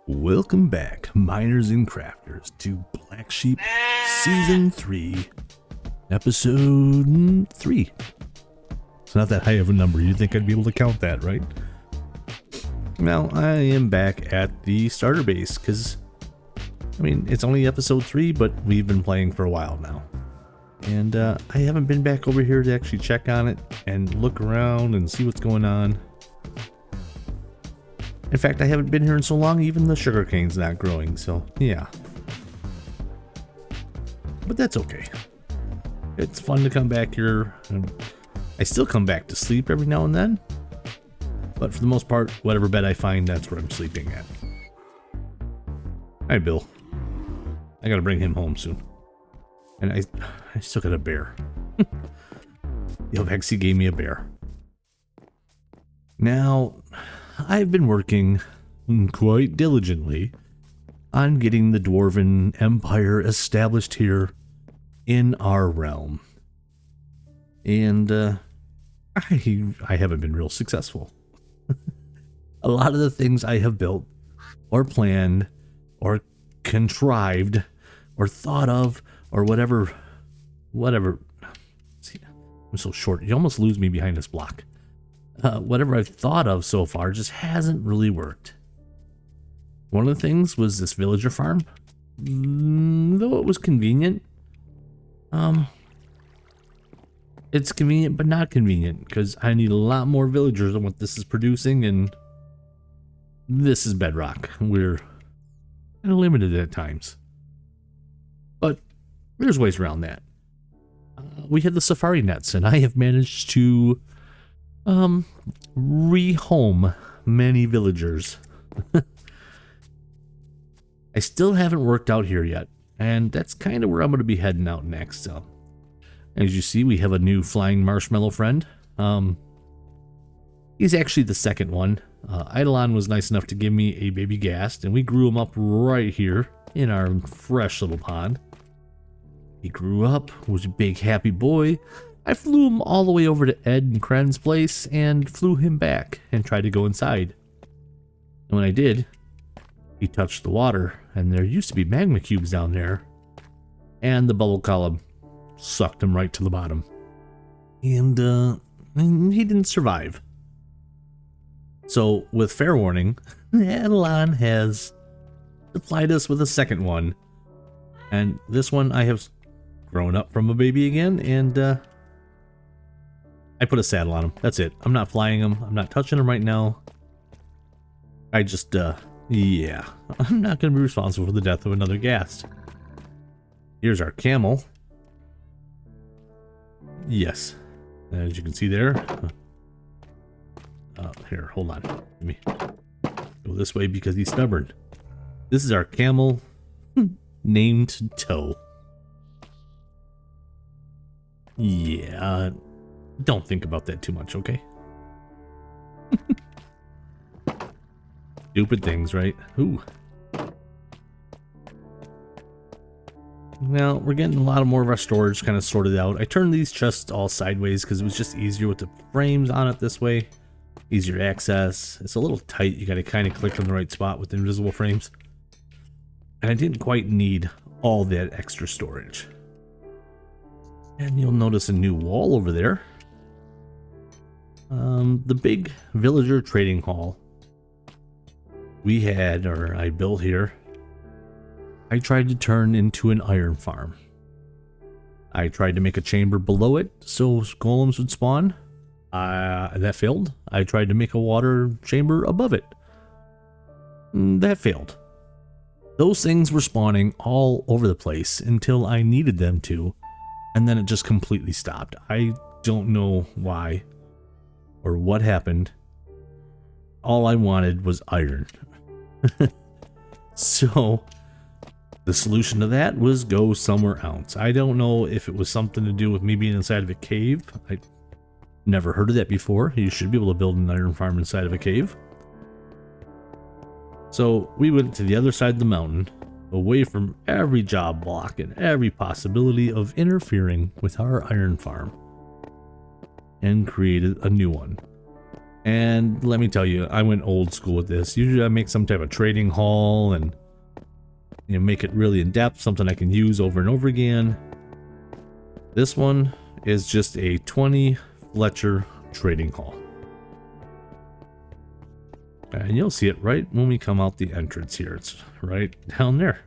Welcome back, miners and crafters, to Black Sheep Season 3, Episode 3. It's not that high of a number. You'd think I'd be able to count that, right? Well, I am back at the starter base, because, I mean, it's only Episode 3, but we've been playing for a while now. And I haven't been back over here to actually check on it and look around and see what's going on. In fact, I haven't been here in so long, even the sugarcane's not growing, so yeah. But that's okay. It's fun to come back here. I still come back to sleep every now and then. But for the most part, whatever bed I find, that's where I'm sleeping at. Hi, Bill. I gotta bring him home soon. And I still got a bear. Yo, Vexy gave me a bear. Now, I've been working quite diligently on getting the Dwarven Empire established here in our realm. And I haven't been real successful. A lot of the things I have built or planned or contrived or thought of or whatever. See, I'm so short. You almost lose me behind this block. Whatever I've thought of so far just hasn't really worked. One of the things was this villager farm. Though it was convenient, it's convenient but not convenient, because I need a lot more villagers than what this is producing, and this is bedrock. We're kind of limited at times. But there's ways around that. We had the safari nets, and I have managed to rehome many villagers. I still haven't worked out here yet, and that's kind of where I'm going to be heading out next. So, as you see, we have a new flying marshmallow friend. He's actually the second one. Eidolon was nice enough to give me a baby ghast, and we grew him up right here in our fresh little pond. He grew up, was a big happy boy. I flew him all the way over to Ed and Kren's place and flew him back and tried to go inside. And when I did, he touched the water, and there used to be magma cubes down there, and the bubble column sucked him right to the bottom. And he didn't survive. So, with fair warning, Eidolon has supplied us with a second one. And this one I have grown up from a baby again, and I put a saddle on him. That's it. I'm not flying him. I'm not touching him right now. I just, yeah. I'm not going to be responsible for the death of another ghast. Here's our camel. Yes. As you can see there. Here, hold on. Let me go this way because he's stubborn. This is our camel named Toe. Yeah. Don't think about that too much, okay? Stupid things, right? Ooh. Well, we're getting a lot more of our storage kind of sorted out. I turned these chests all sideways because it was just easier with the frames on it this way. Easier access. It's a little tight. You got to kind of click in the right spot with the invisible frames. And I didn't quite need all that extra storage. And you'll notice a new wall over there. The big villager trading hall we had, or I built here, I tried to turn into an iron farm. I tried to make a chamber below it so golems would spawn. That failed. I tried to make a water chamber above it. That failed. Those things were spawning all over the place until I needed them to, and then it just completely stopped. I don't know why or what happened. All I wanted was iron. So the solution to that was go somewhere else. I don't know if it was something to do with me being inside of a cave. I never heard of that before. You should be able to build an iron farm inside of a cave. So we went to the other side of the mountain, away from every job block and every possibility of interfering with our iron farm, and created a new one. And let me tell you, I went old school with this. Usually I make some type of trading hall and make it really in depth, something I can use over and over again. This one is just a 20 Fletcher trading hall. And you'll see it right when we come out the entrance here. It's right down there.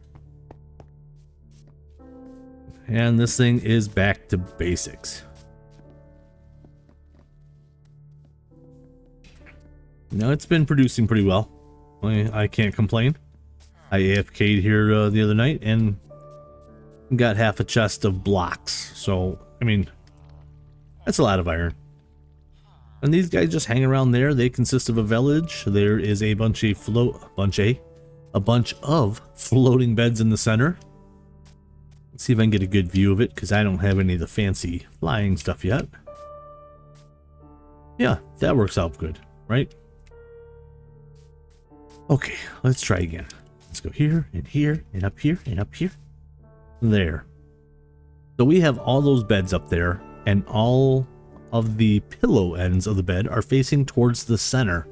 And this thing is back to basics. Now it's been producing pretty well. I can't complain. I AFK'd here the other night and got half a chest of blocks. So, I mean, that's a lot of iron. And these guys just hang around there. They consist of a village. There is a bunch of floating beds in the center. Let's see if I can get a good view of it, because I don't have any of the fancy flying stuff yet. Yeah, that works out good, right? Okay, let's try again. Let's go here, and here, and up here, and up here. There. So we have all those beds up there, and all of the pillow ends of the bed are facing towards the center.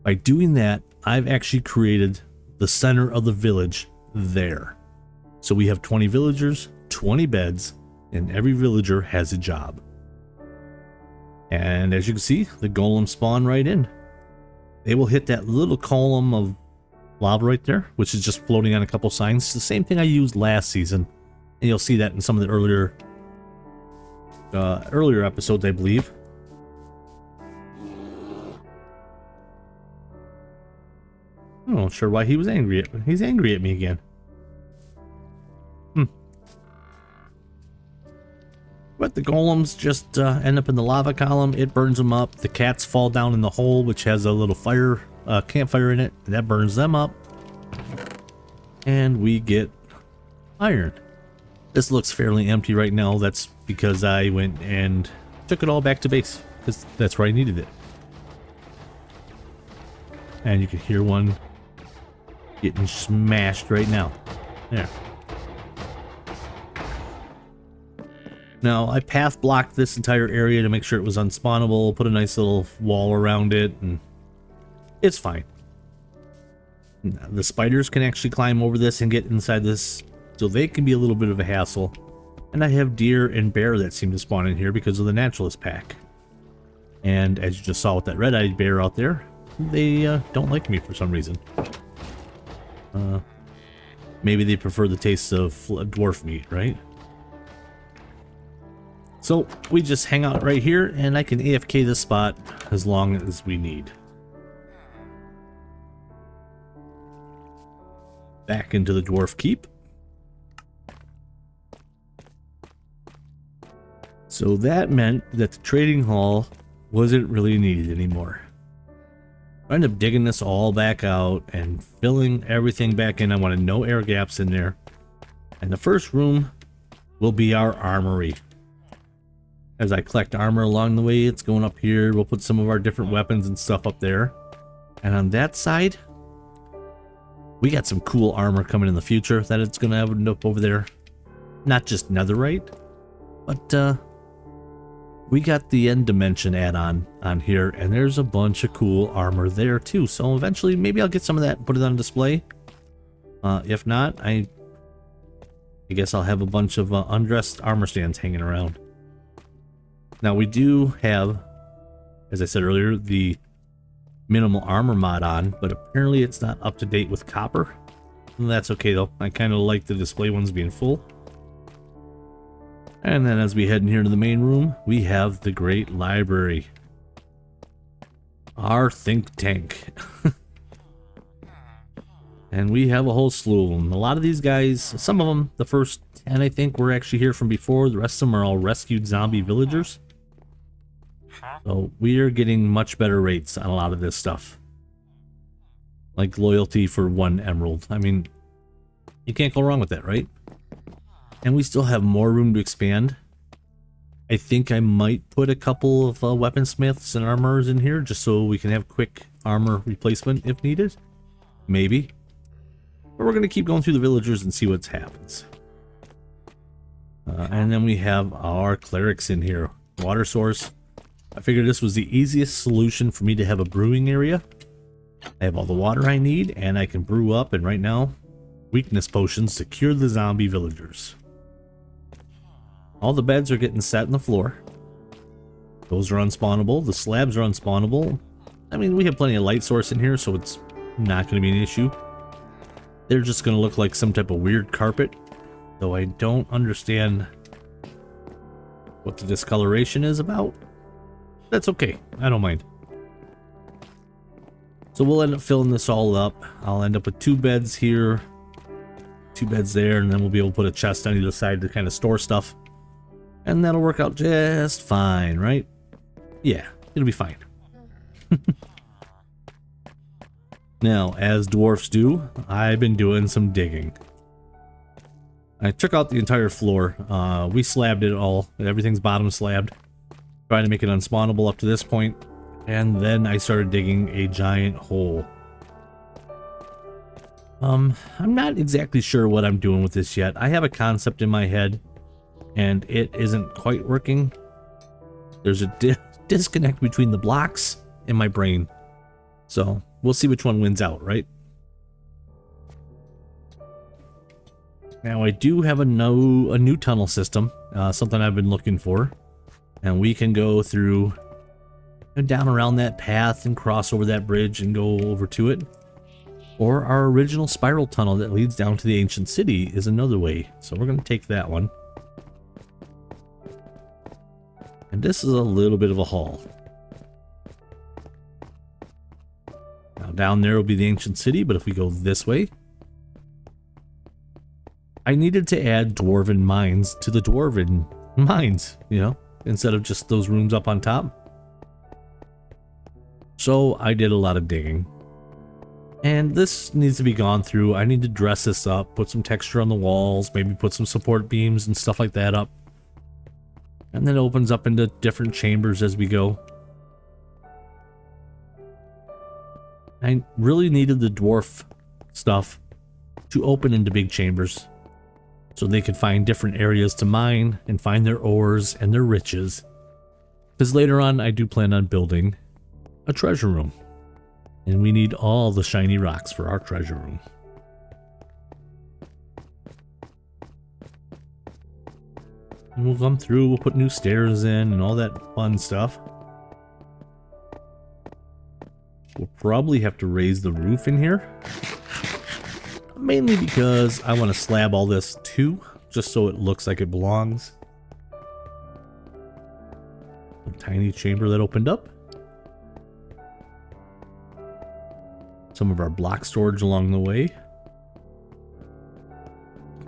By doing that, I've actually created the center of the village there. So we have 20 villagers, 20 beds, and every villager has a job. And as you can see, the golems spawn right in. They will hit that little column of lava right there, which is just floating on a couple signs. It's the same thing I used last season, and you'll see that in some of the earlier episodes, I believe. I'm not sure why he was angry at me. He's angry at me again. But the golems just end up in the lava column. It burns them up. The cats fall down in the hole, which has a little fire, campfire in it. And that burns them up. And we get iron. This looks fairly empty right now. That's because I went and took it all back to base, because that's where I needed it. And you can hear one getting smashed right now. There. Now, I path blocked this entire area to make sure it was unspawnable, put a nice little wall around it, and it's fine. The spiders can actually climb over this and get inside this, so they can be a little bit of a hassle. And I have deer and bear that seem to spawn in here because of the naturalist pack. And as you just saw with that red-eyed bear out there, they don't like me for some reason. Maybe they prefer the taste of dwarf meat, right? So we just hang out right here, and I can AFK this spot as long as we need. Back into the dwarf keep. So that meant that the trading hall wasn't really needed anymore. I ended up digging this all back out and filling everything back in. I wanted no air gaps in there. And the first room will be our armory. As I collect armor along the way, it's going up here. We'll put some of our different weapons and stuff up there. And on that side, we got some cool armor coming in the future that it's going to end up over there. Not just netherite, but we got the end dimension add-on on here, and there's a bunch of cool armor there too. So eventually, maybe I'll get some of that and put it on display. If not, I guess I'll have a bunch of undressed armor stands hanging around. Now we do have, as I said earlier, the minimal armor mod on, but apparently it's not up to date with copper. And that's okay though. I kind of like the display ones being full. And then as we head in here to the main room, we have the great library. Our think tank. And we have a whole slew of them. A lot of these guys, some of them, the first 10 I think were actually here from before. The rest of them are all rescued zombie villagers. So we are getting much better rates on a lot of this stuff. Like loyalty for 1 emerald. I mean, you can't go wrong with that, right? And we still have more room to expand. I think I might put a couple of weaponsmiths and armorers in here just so we can have quick armor replacement if needed. Maybe. But we're going to keep going through the villagers and see what happens. And then we have our clerics in here. Water source. I figured this was the easiest solution for me to have a brewing area. I have all the water I need, and I can brew up, and right now, weakness potions to cure the zombie villagers. All the beds are getting set in the floor. Those are unspawnable. The slabs are unspawnable. I mean, we have plenty of light source in here, so it's not going to be an issue. They're just going to look like some type of weird carpet, though I don't understand what the discoloration is about. That's okay. I don't mind. So we'll end up filling this all up. I'll end up with 2 beds here, 2 beds there, and then we'll be able to put a chest on either side to kind of store stuff. And that'll work out just fine, right? Yeah, it'll be fine. Now, as dwarfs do, I've been doing some digging. I took out the entire floor. We slabbed it all. Everything's bottom slabbed. Trying to make it unspawnable up to this point. And then I started digging a giant hole. I'm not exactly sure what I'm doing with this yet. I have a concept in my head, and it isn't quite working. There's a disconnect between the blocks in my brain. So we'll see which one wins out, right? Now I do have a new tunnel system, something I've been looking for, and we can go through and down around that path and cross over that bridge and go over to it. Or our original spiral tunnel that leads down to the ancient city is another way, so we're going to take that one. And this is a little bit of a haul. Now down there will be the ancient city, but if we go this way, I needed to add dwarven mines to the dwarven mines, you know, instead of just those rooms up on top. So I did a lot of digging. And this needs to be gone through. I need to dress this up, put some texture on the walls, maybe put some support beams and stuff like that up. And then it opens up into different chambers as we go. I really needed the dwarf stuff to open into big chambers, so they could find different areas to mine and find their ores and their riches. Because later on I do plan on building a treasure room, and we need all the shiny rocks for our treasure room. And we'll come through, we'll put new stairs in and all that fun stuff. We'll probably have to raise the roof in here, mainly because I want to slab all this too, just so it looks like it belongs. A tiny chamber that opened up. Some of our block storage along the way.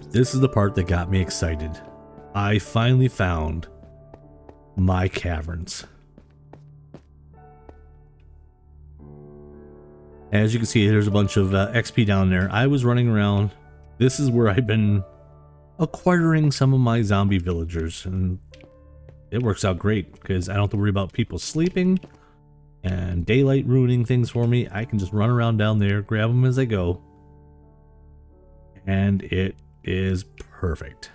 This is the part that got me excited. I finally found my caverns. As you can see, there's a bunch of XP down there. I was running around. This is where I've been acquiring some of my zombie villagers, and it works out great because I don't have to worry about people sleeping and daylight ruining things for me. I can just run around down there, grab them as I go, and it is perfect.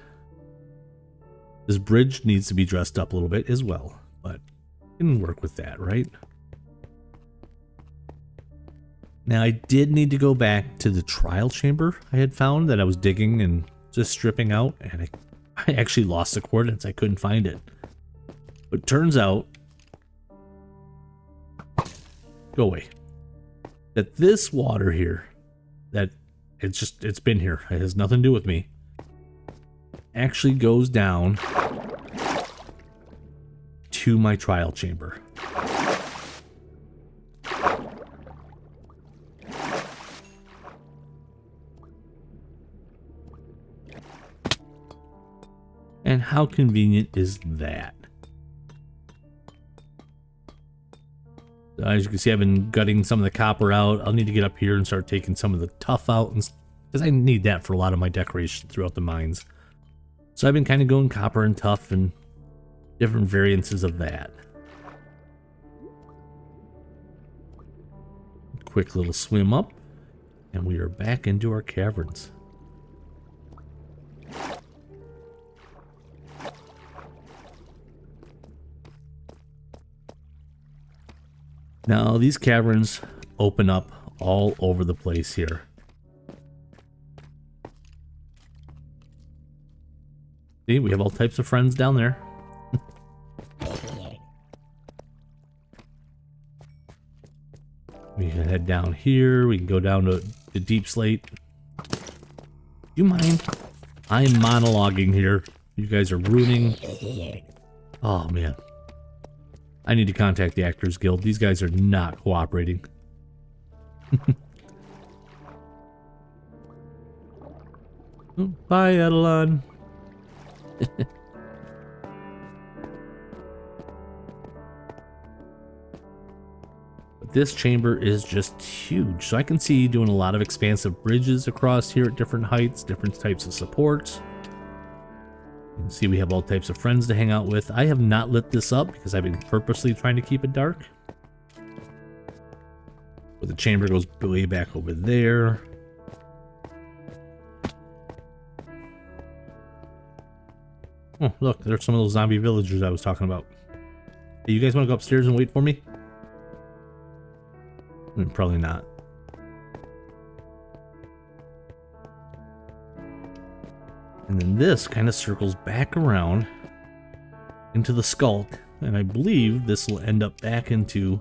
This bridge needs to be dressed up a little bit as well, but I can work with that, right? Now, I did need to go back to the trial chamber I had found that I was digging and just stripping out, and I actually lost the coordinates. I couldn't find it. But turns out, go away, that this water here, that it's been here, it has nothing to do with me, actually goes down to my trial chamber. And how convenient is that? So as you can see, I've been gutting some of the copper out. I'll need to get up here and start taking some of the tuff out, because I need that for a lot of my decoration throughout the mines. So I've been kind of going copper and tuff and different variances of that. Quick little swim up, and we are back into our caverns. Now, these caverns open up all over the place here. See, we have all types of friends down there. We can head down here. We can go down to the deep slate. Do you mind? I'm monologuing here. You guys are ruining. Oh, man. I need to contact the Actors Guild. These guys are not cooperating. Oh, bye, Edelon. But this chamber is just huge. So I can see doing a lot of expansive bridges across here at different heights, different types of supports. You can see we have all types of friends to hang out with. I have not lit this up because I've been purposely trying to keep it dark. But the chamber goes way back over there. Oh, look, there's some of those zombie villagers I was talking about. Hey, you guys want to go upstairs and wait for me? Probably not. And then this kind of circles back around into the Skulk, and I believe this will end up back into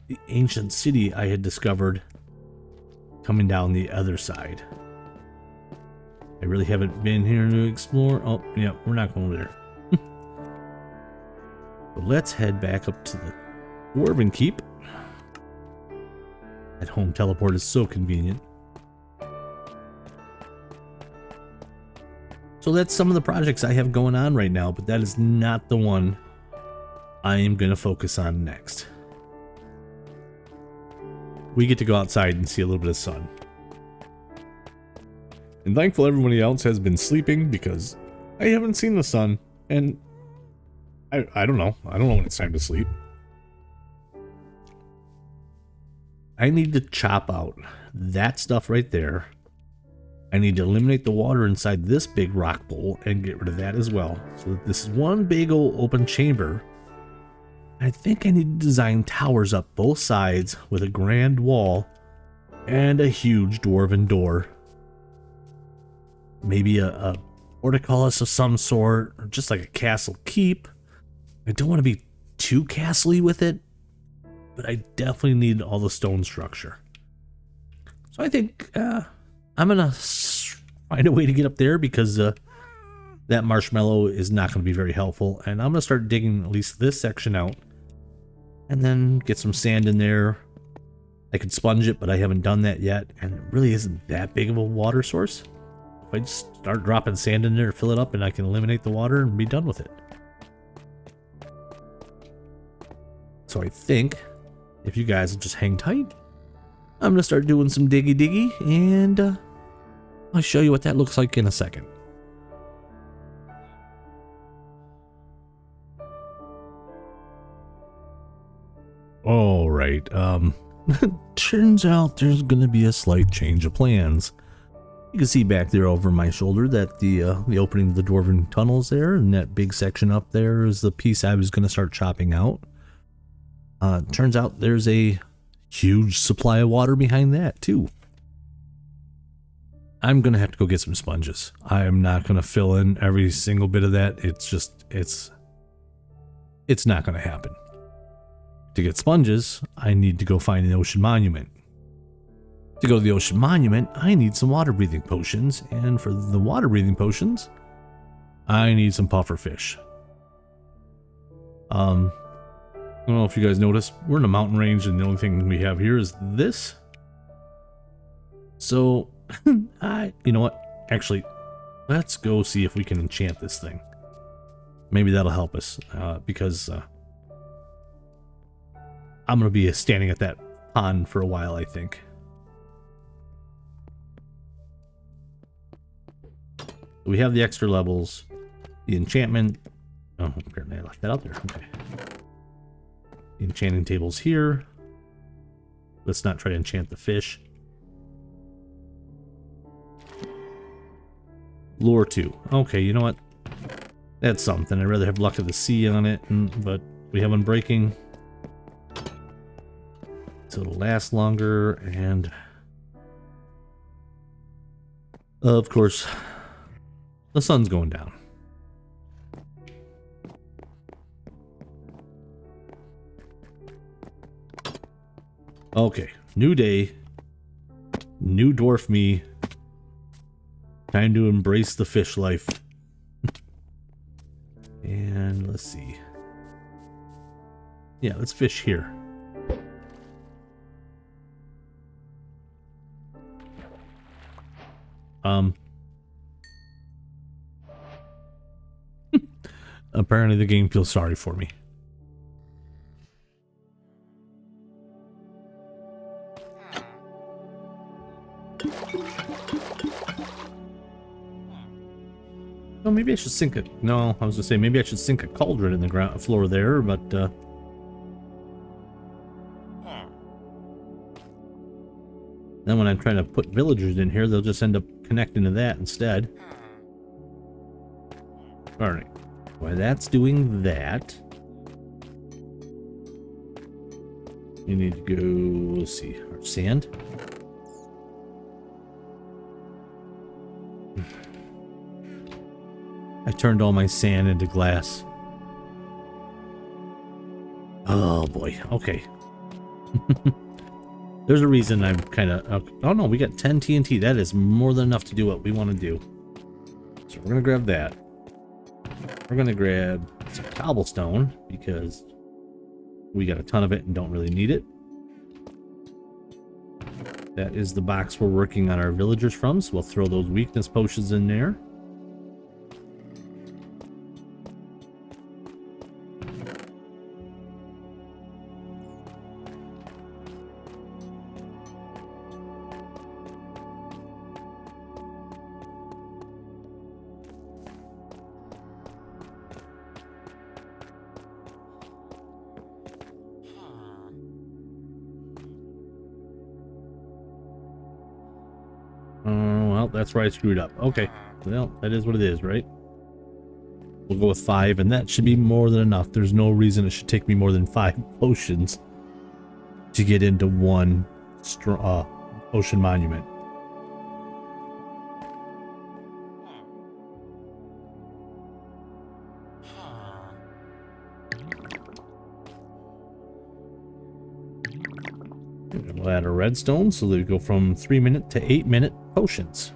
the ancient city I had discovered coming down the other side. I really haven't been here to explore. Oh, yeah, we're not going there. But let's head back up to the Dwarven Keep. That home teleport is so convenient. So that's some of the projects I have going on right now, but that is not the one I am going to focus on next. We get to go outside and see a little bit of sun. And thankful everybody else has been sleeping because I haven't seen the sun, and I don't know. I don't know when it's time to sleep. I need to chop out that stuff right there. I need to eliminate the water inside this big rock bowl and get rid of that as well. So that this is one big old open chamber. I think I need to design towers up both sides with a grand wall and a huge dwarven door. Maybe a portcullis of some sort, or just like a castle keep. I don't want to be too castle-y with it, but I definitely need all the stone structure. So I think I'm going to find a way to get up there because that marshmallow is not going to be very helpful. And I'm going to start digging at least this section out and then get some sand in there. I could sponge it, but I haven't done that yet. And it really isn't that big of a water source. If I just start dropping sand in there, fill it up, and I can eliminate the water and be done with it. So I think if you guys will just hang tight, I'm going to start doing some diggy and I'll show you what that looks like in a second. All right, turns out there's going to be a slight change of plans. You can see back there over my shoulder that the opening of the Dwarven tunnels there, and that big section up there is the piece I was going to start chopping out. Turns out there's a huge supply of water behind that too. I'm going to have to go get some sponges. I am not going to fill in every single bit of that. It's not going to happen. To get sponges, I need to go find an ocean monument. To go to the ocean monument, I need some water breathing potions, and for the water breathing potions, I need some puffer fish. I don't know if you guys noticed, we're in a mountain range and the only thing we have here is this. So, you know what? Actually, let's go see if we can enchant this thing. Maybe that'll help us, because I'm going to be standing at that pond for a while, I think. We have the extra levels, the enchantment. Oh, apparently I left that out there. Okay. The enchanting table's here. Let's not try to enchant the fish. Lure 2. Okay, you know what? That's something. I'd rather have luck of the sea on it, but we have Unbreaking. so it'll last longer, and of course, the sun's going down. Okay, new day, new dwarf me. Time to embrace the fish life. And let's see. Yeah, let's fish here. Apparently the game feels sorry for me. Oh, maybe I should sink a... No, I was gonna say maybe I should sink a cauldron in the ground floor there, but then when I'm trying to put villagers in here, they'll just end up connecting to that instead. Alright. While that's doing that, you need to go, let's see, our sand. I turned all my sand into glass. Oh boy, okay. There's a reason I'm kind of... Oh no, we got 10 TNT. That is more than enough to do what we want to do. So we're going to grab that. We're going to grab some cobblestone because we got a ton of it and don't really need it. That is the box we're working on our villagers from, so we'll throw those weakness potions in there. Well, that's where I screwed up. Okay, well, that is what it is, right? We'll go with 5, and that should be more than enough. There's no reason it should take me more than 5 potions to get into one ocean monument. We'll add a redstone so that we go from 3-minute to 8-minute potions.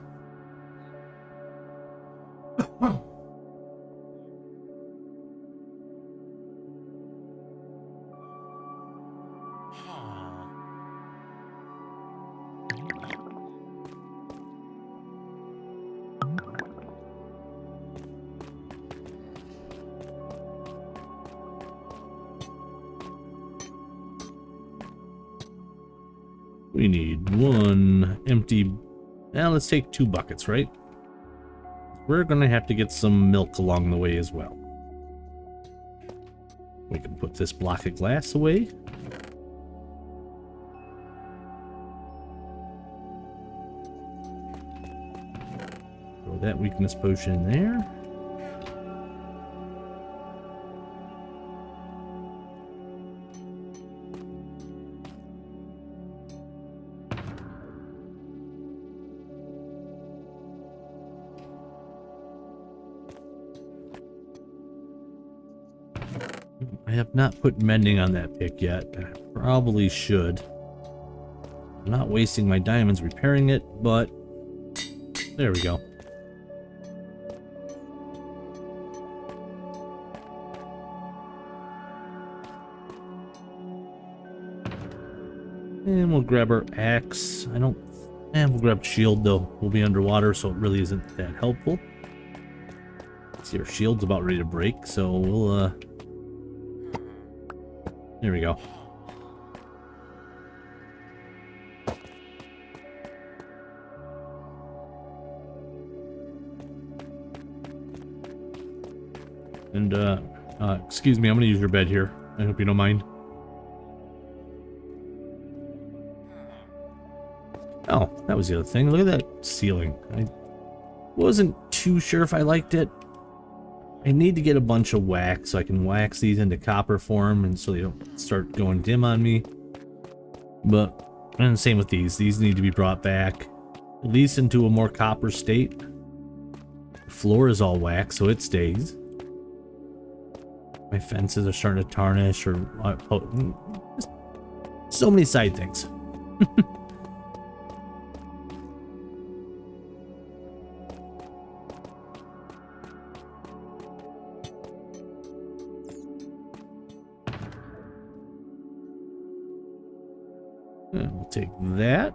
We need 1 empty... Now let's take 2 buckets, right? We're going to have to get some milk along the way as well. We can put this block of glass away. Throw that weakness potion in there. I have not put mending on that pick yet. I probably should. I'm not wasting my diamonds repairing it, but there we go. And we'll grab our axe. And we'll grab shield though. We'll be underwater, so it really isn't that helpful. See, our shield's about ready to break, so we'll there we go. And excuse me, I'm gonna use your bed here. I hope you don't mind. Oh, that was the other thing. Look at that ceiling. I wasn't too sure if I liked it. I need to get a bunch of wax so I can wax these into copper form and so they don't start going dim on me. And same with these. These need to be brought back, at least into a more copper state. The floor is all wax, so it stays. My fences are starting to tarnish, or so many side things. We'll take that.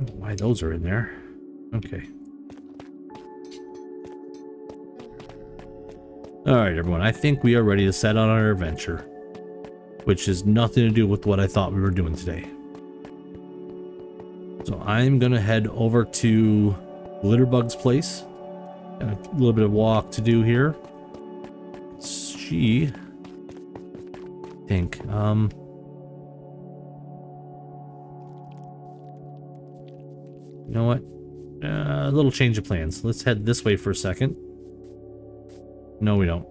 I don't know why those are in there. Okay. Alright, everyone. I think we are ready to set on our adventure, which has nothing to do with what I thought we were doing today. So I'm going to head over to Glitterbug's place. Got a little bit of walk to do here. You know what? A little change of plans. Let's head this way for a second. No, we don't.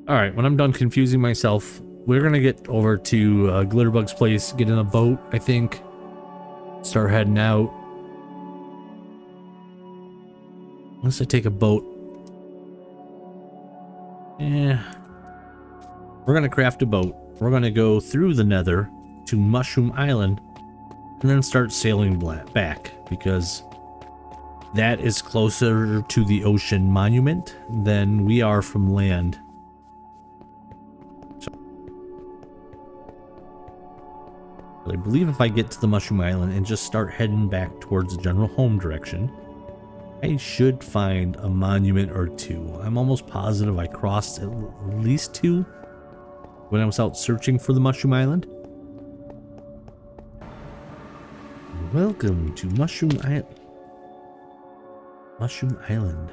Alright, when I'm done confusing myself, we're gonna get over to Glitterbug's place, get in a boat, I think. Start heading out. Unless I take a boat. Yeah. We're gonna craft a boat. We're gonna go through the Nether to Mushroom Island and then start sailing back, because that is closer to the ocean monument than we are from land. So I believe if I get to the Mushroom Island and just start heading back towards the general home direction, I should find a monument or two. I'm almost positive I crossed at least two when I was out searching for the Mushroom Island. Welcome to Mushroom Island. Mushroom Island.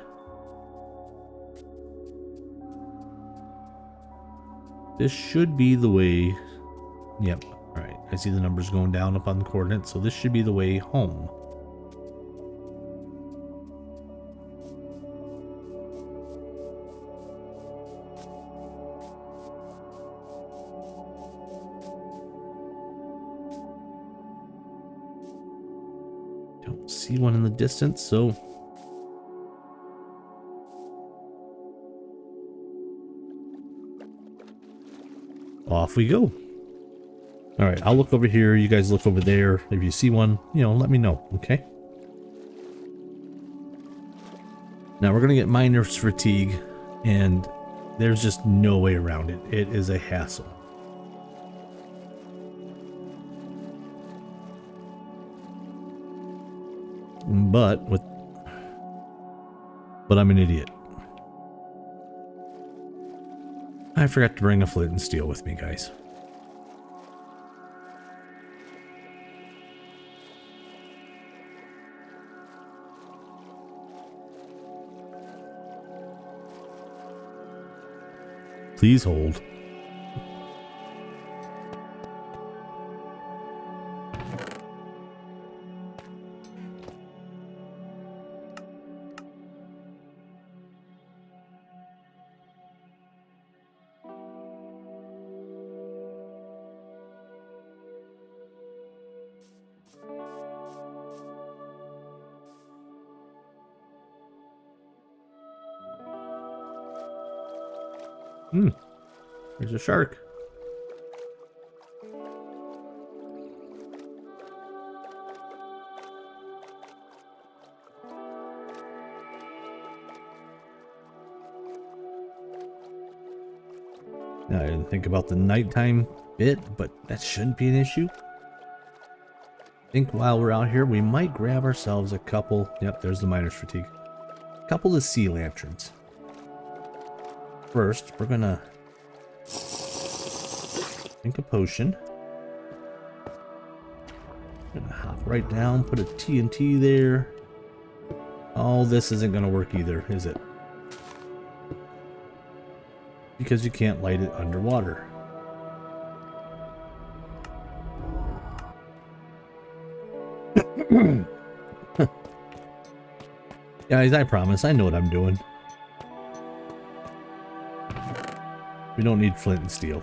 This should be the way. Yep. Alright. I see the numbers going down up on the coordinates, so this should be the way home. Don't see one in the distance, so off we go. All right, I'll look over here. You guys look over there. If you see one, let me know, okay? Now we're going to get miner's fatigue, and there's just no way around it. It is a hassle. But I'm an idiot. I forgot to bring a flint and steel with me, guys. Please hold. There's a shark. Now, I didn't think about the nighttime bit, but that shouldn't be an issue. I think while we're out here, we might grab ourselves a couple. Yep, there's the miner's fatigue. A couple of sea lanterns. First, we're gonna drink a potion. Gonna hop right down, put a TNT there. Oh, this isn't gonna work either, is it? Because you can't light it underwater. Guys, I promise, I know what I'm doing. We don't need flint and steel.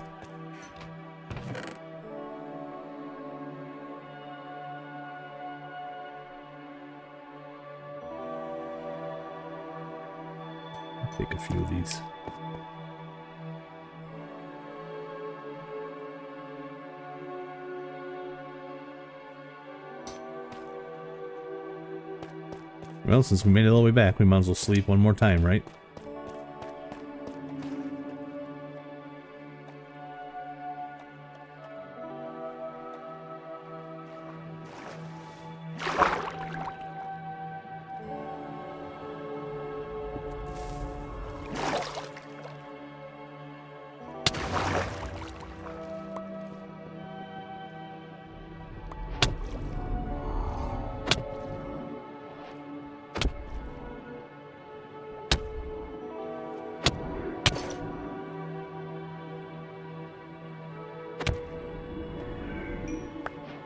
Take a few of these. Well, since we made it all the way back, we might as well sleep one more time, right?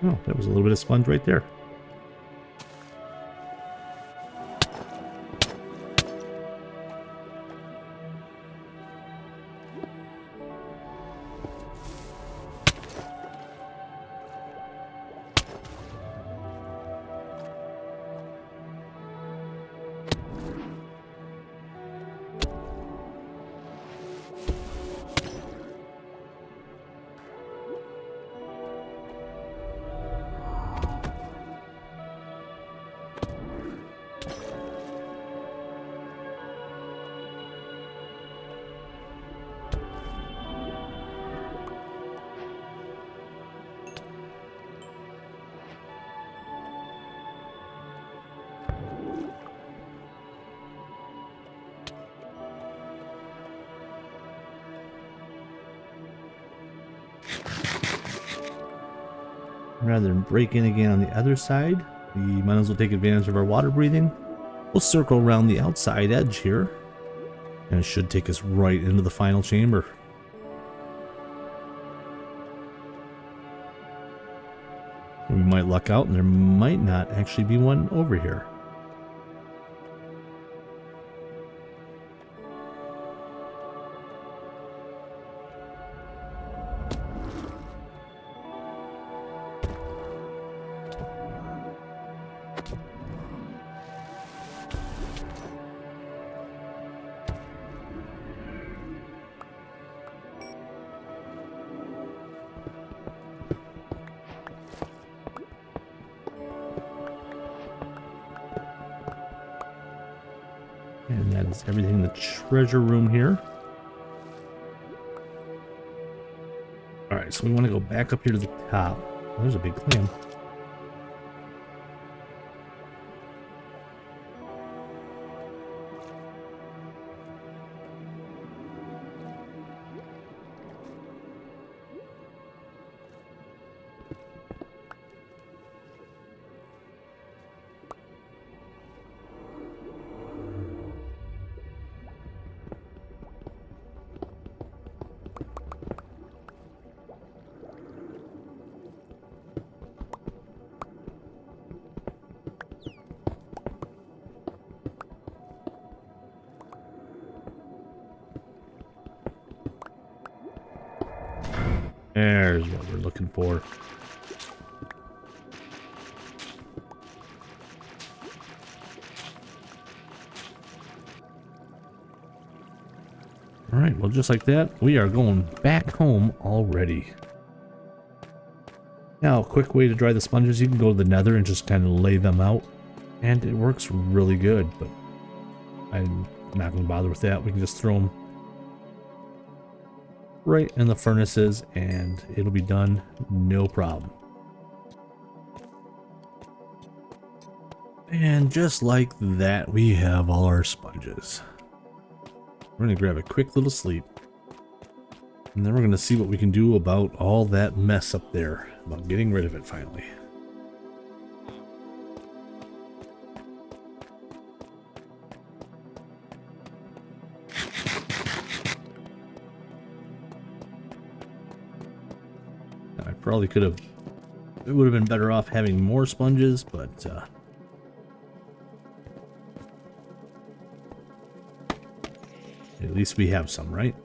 Oh, that was a little bit of sponge right there. Rather than break in again on the other side, we might as well take advantage of our water breathing. We'll circle around the outside edge here, and it should take us right into the final chamber. And we might luck out and there might not actually be one over here. And that is everything in the treasure room here. Alright, so we want to go back up here to the top. Oh, there's a big clam. There's what we're looking for. Alright, well just like that, we are going back home already. Now, a quick way to dry the sponges, you can go to the nether and just kind of lay them out. And it works really good, but I'm not going to bother with that. We can just throw them right in the furnaces and it'll be done, no problem. And just like that, we have all our sponges. We're going to grab a quick little sleep. And then we're going to see what we can do about all that mess up there, about getting rid of it finally. I probably could have, it would have been better off having more sponges, but at least we have some, right?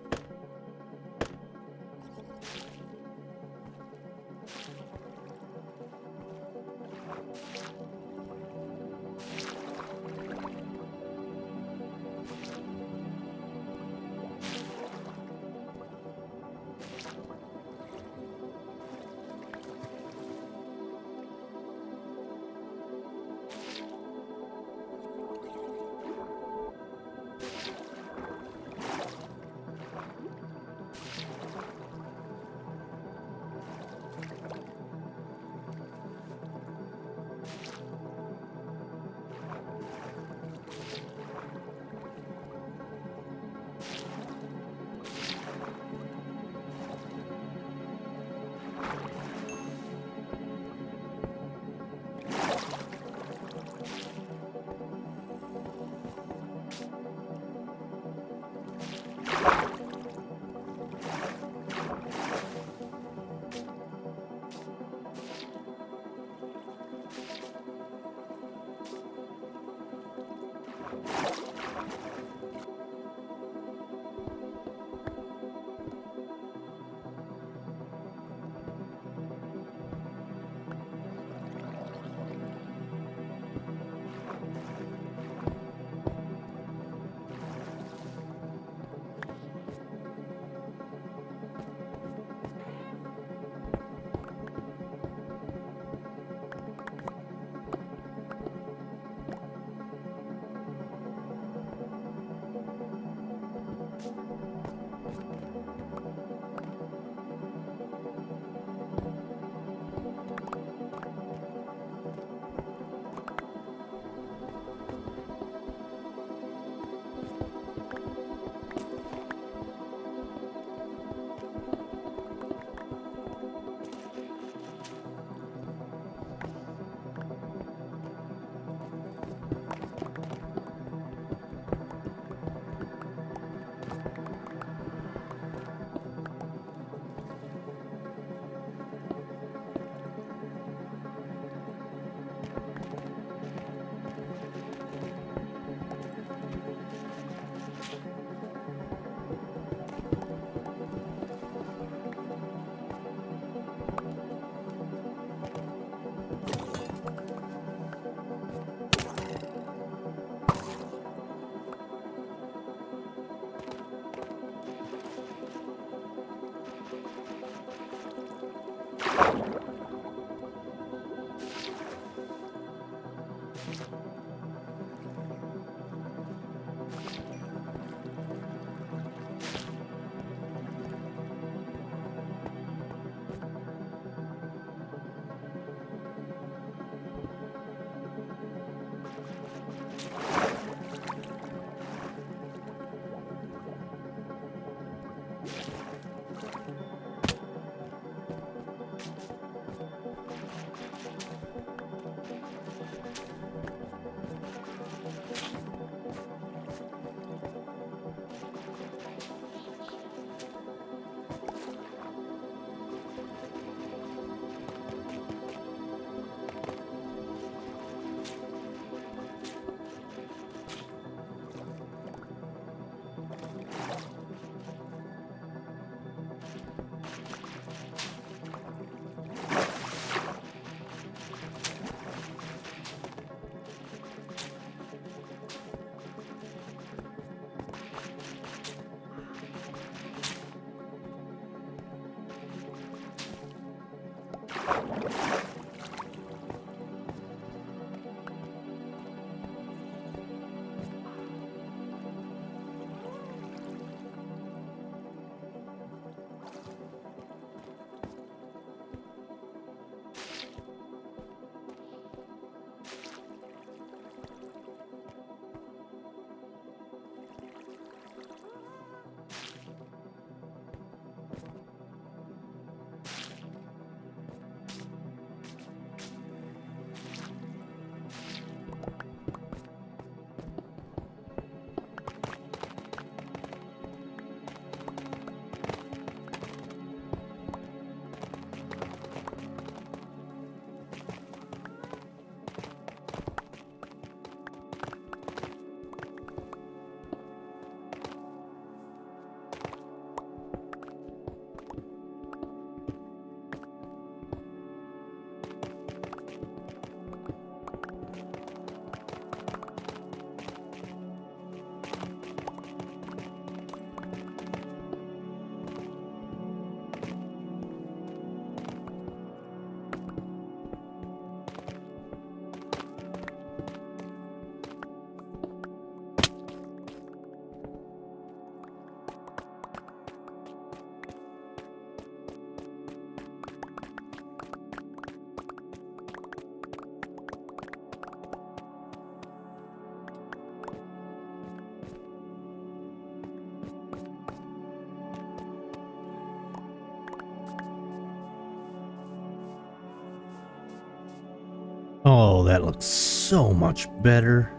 Oh, that looks so much better.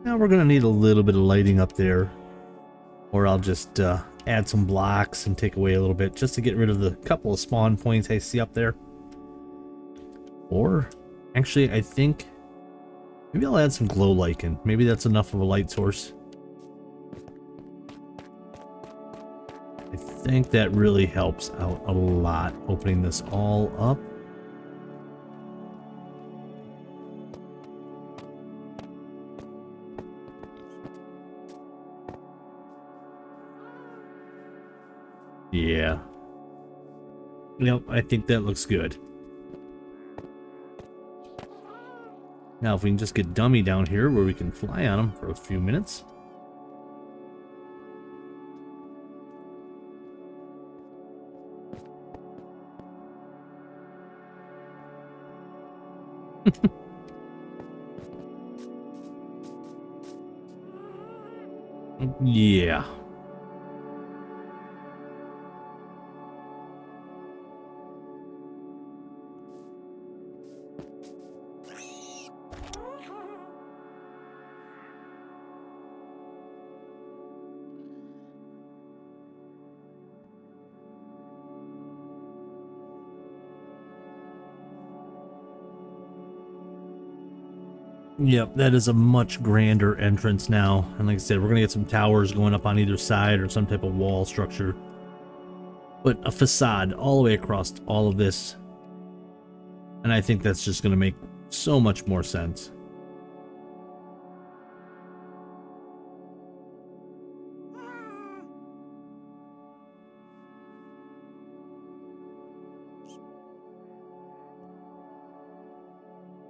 Now we're gonna need a little bit of lighting up there, or I'll just add some blocks and take away a little bit just to get rid of the couple of spawn points I see up there. Or actually, I think maybe I'll add some glow lichen. Maybe that's enough of a light source. I think that really helps out a lot, opening this all up. Yeah. Yep, I think that looks good. Now if we can just get Dummy down here where we can fly on him for a few minutes. Yeah. Yep, that is a much grander entrance now. And like I said, we're going to get some towers going up on either side or some type of wall structure. But a facade all the way across all of this. And I think that's just going to make so much more sense.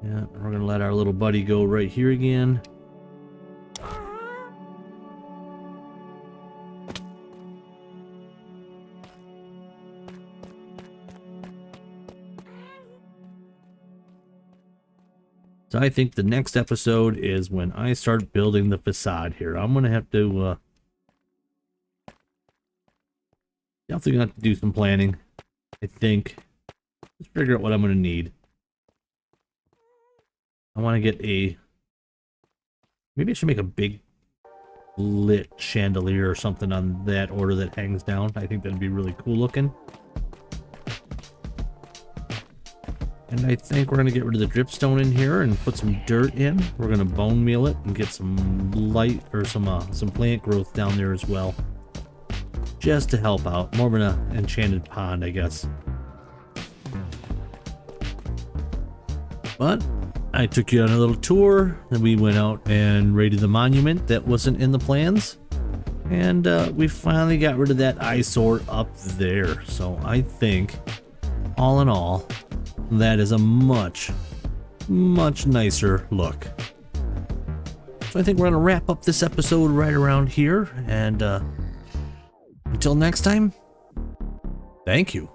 Yeah, we're gonna let our little buddy go right here again. So I think the next episode is when I start building the facade here. I'm gonna have to definitely gonna have to do some planning. I think. Let's figure out what I'm gonna need. I want to get a. Maybe I should make a big lit chandelier or something on that order that hangs down. I think that'd be really cool looking. And I think we're going to get rid of the dripstone in here and put some dirt in. We're going to bone meal it and get some light or some plant growth down there as well. Just to help out. More of an enchanted pond, I guess. But I took you on a little tour. Then we went out and raided the monument that wasn't in the plans. And we finally got rid of that eyesore up there. So I think, all in all, that is a much, much nicer look. So I think we're going to wrap up this episode right around here. And until next time, thank you.